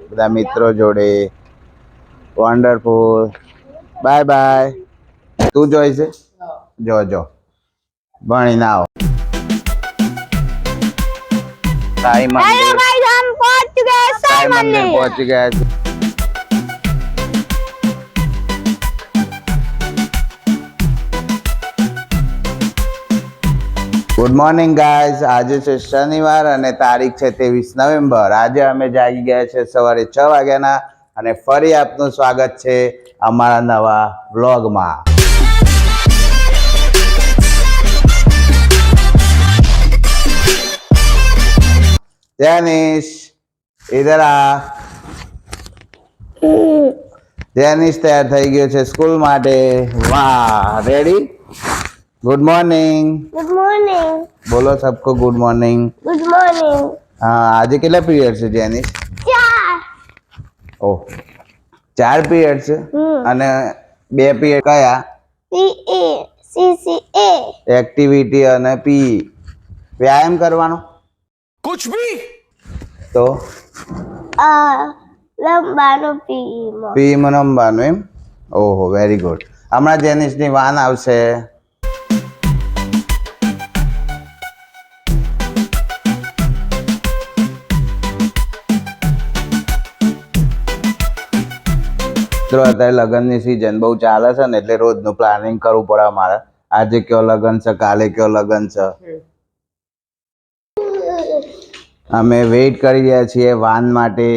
બધા મિત્રો જોડે. વન્ડરફુલ. Bye bye. તું જોઈશે? જો ભણીને આવો. સાઈ મંદિર પહોંચી ગયા છે. Good morning guys. આજે છે શનિવાર અને તારીખ છે 23 નવેમ્બર. આજે અમે જાગી ગયા છે સવારે 6 વાગ્યાના અને ફરી આપનું સ્વાગત છે અમારા નવા વ્લોગમાં. જેનિશ ઇધર આ. જેનિશ તૈયાર થઈ ગયો છે સ્કૂલ માટે. વાહ, ready? Good morning. Good morning. बोलो सबको गुड मॉर्निंग. Good morning. हाँ, आज કેટલા પીરિયડ છે જેનિશ? 4. ઓહ, 4 પીરિયડ છે. અને 2 પીરિયડ કયા? PE, CCA. એક્ટિવિટી અને PE. વ્યાયામ કરવાનો? कुछ भी તો લંબાનું PE માં. PE માં રમવાનું એમ? ઓહો, વેરી ગુડ. હમણાં જેનિશની વાન આવશે. અત્યારે લગ્નની સિઝન બહુ ચાલે છે ને, એટલે રોજનું પ્લાનિંગ કરવું પડે અમારે. આજે કયો લગ્ન છે, કાલે કયો લગ્ન છે. અમે વેઇટ કરી રહ્યા છીએ વાન માટે.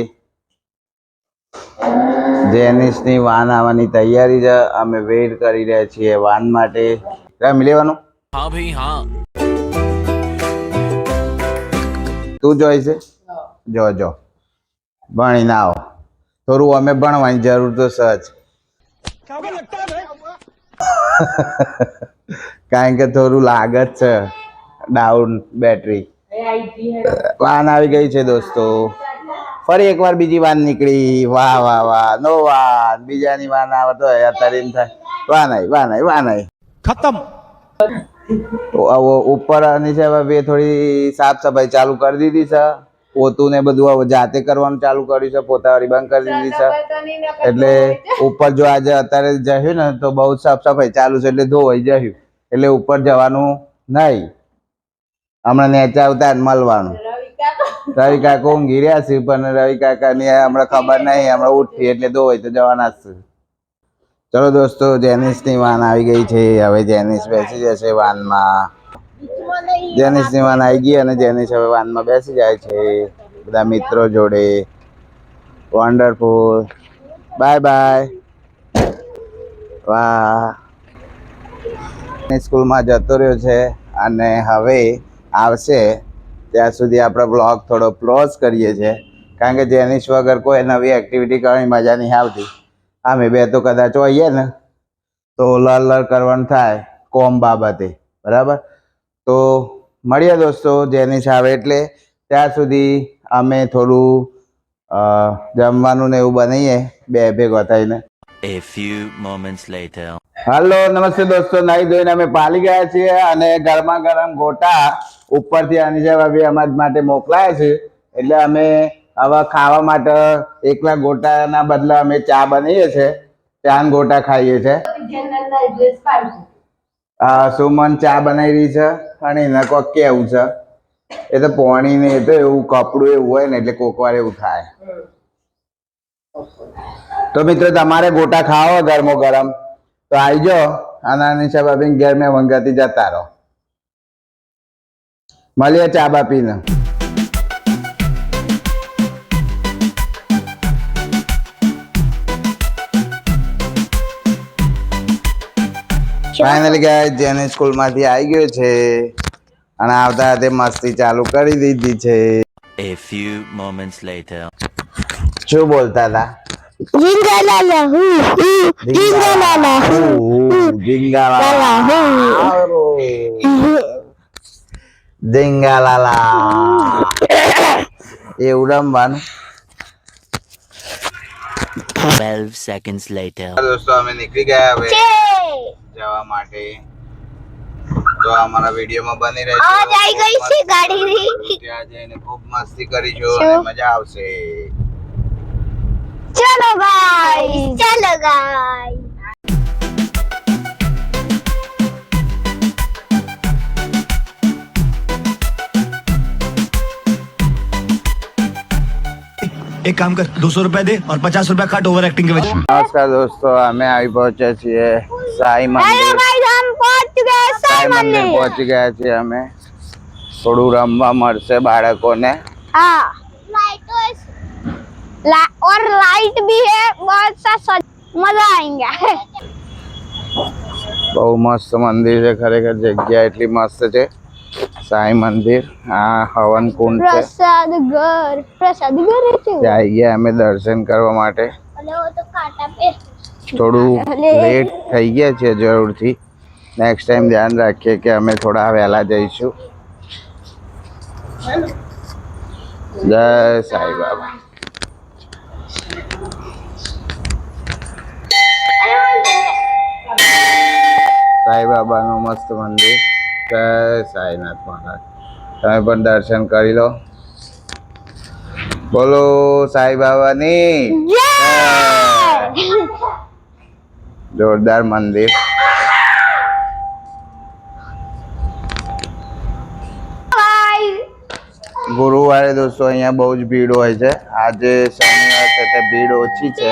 જેનિશની વાન આવવાની તૈયારી છે. અમે વેઇટ કરી રહ્યા છીએ વાન માટે. મિલી લેવાનું? हाँ भाई हाँ. તું જોઈશે? જો ભણીને આવો. થોડું અમે ભણવાની જરૂર તો સજ. કારણ કે થોડું લાગે જ છે ડાઉન બેટરી. વાન આવી ગઈ છે દોસ્તો. ફરી એકવાર બીજી વાન નીકળી. વાહ વાહ વાહ. નો વાન. બીજાની વાન આવે તો અત્યારે એમ થાય વાન આવી. खत्म. ઉપર નીચે હવે થોડી સાફ સફાઈ ચાલુ કરી દીધી છે. પોતું ને બધું હવે જાતે કરવાનું ચાલુ કર્યું છે. પોતાવાળી બંધ કરી દીધી છે. એટલે ઉપર જો આજે અત્યારે જયું ને તો બહુ સાફ સફાઈ ચાલુ છે, એટલે ધોવાઈ જયું. એટલે ઉપર જવાનું નહીં. હમણાં નેચા આવતા મળવાનું. રવિ કાકા ઊંઘી રહ્યા છે, પણ રવિ કાકા ની હમણાં ખબર નહીં. હમણાં ઉઠી એટલે ધોવાઈ તો જવાના જ છે. ચલો દોસ્તો, જેનિશની વાન આવી ગઈ છે. હવે જેનિશ બેસી જશે વાનમાં. જેનિશની વાન આવી ગઈ અને જેનિશ હવે વાનમાં બેસી જાય છે બધા મિત્રો જોડે. વન્ડરફુલ. Bye bye. વાહ. સ્કૂલમાં જતો રહ્યો છે અને હવે આવશે ત્યાં સુધી આપણે બ્લોગ થોડો ક્લોઝ કરીએ છીએ. કારણ કે જેનિશ વગર કોઈ નવી એક્ટિવિટી કરવાની મજા નહીં આવતી. અમે બે તો કદાચ હોઈએ ને તો લર કરવાનું થાય કોમ બાબતે. બરાબર? તો મળીએ દોસ્તો જેનિશ આવે એટલે. ત્યાં સુધી અમે થોડું જમવાનું ને એવું બનાવીએ બે ભેગા થઈને. A few moments later. હાલો, નમસ્તે દોસ્તો. નાઈ ધોઈને અમે પાલી ગયા છીએ અને ગરમા ગરમ ગોટા ઉપરથી અનિશા ભાભી અમારા માટે મોકલાયા છે. એટલે અમે હવે ખાવા માટે એકલા ગોટાના બદલે અમે ચા બનાવીએ છીએ. ચા ને ગોટા ખાઈએ છીએ. સુમન ચા બનાવી રહી છે અને એને કોક કેવું છે. એ તો પોણી ને એ તો એવું કપડું એવું હોય ને એટલે કોક વાર એવું થાય. તો મિત્રો તમારે ગોટા ખાવા ગરમો ગરમ તો આવી જાઓ અને અનિશા ભાભી ઘેર મેં વંગાતી જતા રહો. મળીએ ચા બા પીને. ફાઇનલી ગાઈસ જેનિશ સ્કૂલમાંથી આવી ગયો છે અને આવતા તે મસ્તી ચાલુ કરી દીધી છે. A few moments later. શું બોલતા હતા? જીંગાલાલા એવું રમવાનું. 12 seconds later. દોસ્તો અમે નીકળી ગયા હવે જવા માટે. તો અમારા વિડીયોમાં બની રહેજો. આજ આવી ગઈ છે ગાડી. ત્યાં જઈને ખૂબ મસ્તી કરીશું અને મજા આવશે. चलो गाइस एक काम कर 200 रुपए दे और 50 रुपए काट ओवर एक्टिंग के वजह નમસ્કાર દોસ્તો, અમે આવી પહોંચ્યા છીએ સાઈ हेलो મંદિર. गाइस हम पहुंच चुके हैं साई સાઈ મંદિર मंदिर પહોંચી ગયા છીએ અમે. થોડું રમવા મળશે બાળકોને. हाँ और लाइट भी है बहुत सा मजा आएगा બહુ મસ્ત મંદિર છે ખરેખર. જગ્યા એટલી મસ્ત છે. સાઈ મંદિર. આ હવન કુંડ છે. प्रसाद घर है ત્યાં આવી ગયા અમે દર્શન કરવા માટે. अरे वो तो काटा पे થોડું લેટ થઈ ગયા છે જરૂરથી. નેક્સ્ટ ટાઈમ ધ્યાન રાખીએ કે અમે થોડા વહેલા જઈશું. જય સાઈ બાબા. સાઈ બાબાનું મસ્ત મંદિર. જય સાઈનાથ મહારાજ. તમે પણ દર્શન કરી લો. બોલો સાઈ બાબાની જય. જોરદાર મંદિર. ગુરુવારે દોસ્તો અહીંયા બહુ જ ભીડ હોય છે. આજે શનિવાર છે તે ભીડ ઓછી છે.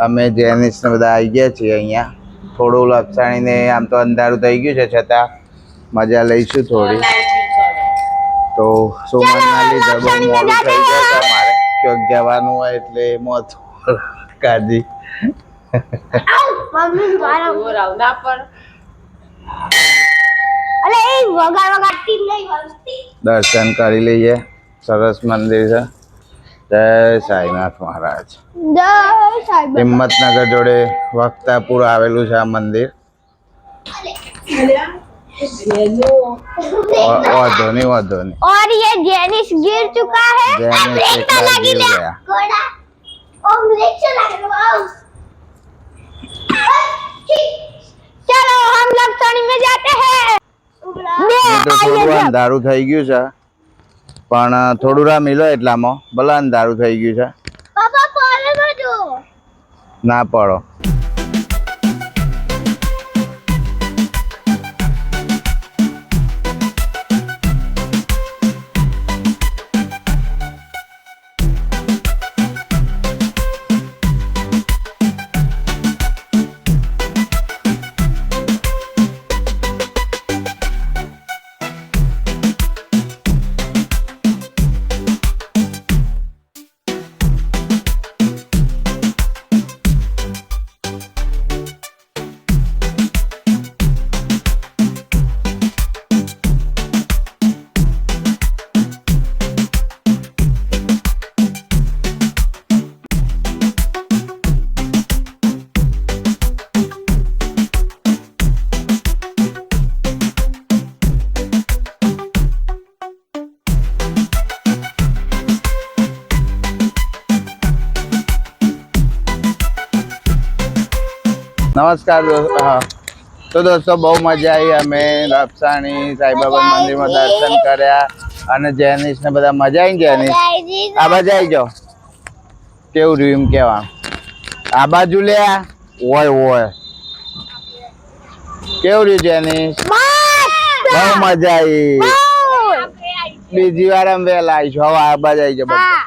અમે જેનિસ ને બધા આવી ગયા છીએ અહીંયા. થોડું લપસાણીને આમ તો અંધારું થઈ ગયું છે છતાં મજા લઈશું થોડી. તો સુમનના લીધે બહુ મોડું થઈ જાય છે અમારે. ક્યાંક જવાનું હોય એટલે મોત કાઢી. मम्मी द्वारा अरे वगाड़ती नहीं बजती દર્શન કરી લઈએ. સરસ મંદિર છે. જય સાઈનાથ મહારાજ. जय साई बाबा હિંમતનગર જોડે વક્તાપુર આવેલું છે આ મંદિર. વાંધો નહીં. और ये जेनिस गिर चुका है જેનિસ એકલા ગીર ગયા. घोड़ा और ब्रेक चला चलो हम लोग सोनी में जाते हैं એ તો થોડું અંધારું થઈ ગયું છે પણ થોડું રમી લો એટલામાં. ભલે અંધારું થઈ ગયું છે. पापा पाले बाजू ના પડો. નમસ્કાર હા. તો દોસ્તો બહુ મજા આવી. અમે લપસાણી સાઈબાબા મંદિરમાં દર્શન કર્યા અને જેનિસ ને બધા મજા આવી. જેનિસ આ બાજુ આવી જાઓ. કેવું રહ્યું એમ કહેવાનું. આ બાજુ લે. ઓય કેવું રહ્યું જેનિસ? બહુ મજા આવી. બીજી વાર અમે વહેલા આવીશું. હવે આ બાજુ આવી જાઓ બધા.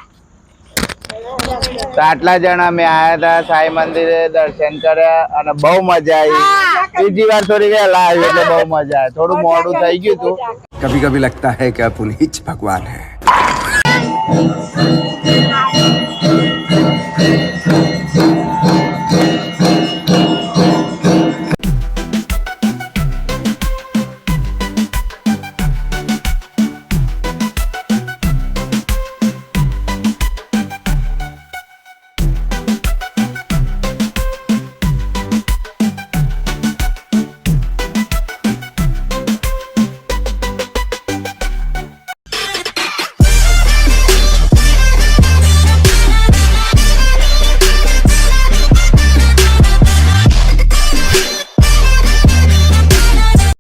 તો આટલા જણા અમે આયા હતા સાઈ મંદિરે દર્શન કર્યા અને બહુ મજા આવી. બીજી વાર થોડી વહેલા આવી એટલે બહુ મજા આવી. થોડું મોડું થઈ ગયું હતું. कभी कभी लगता है कि आप उन्हीं भगवान है।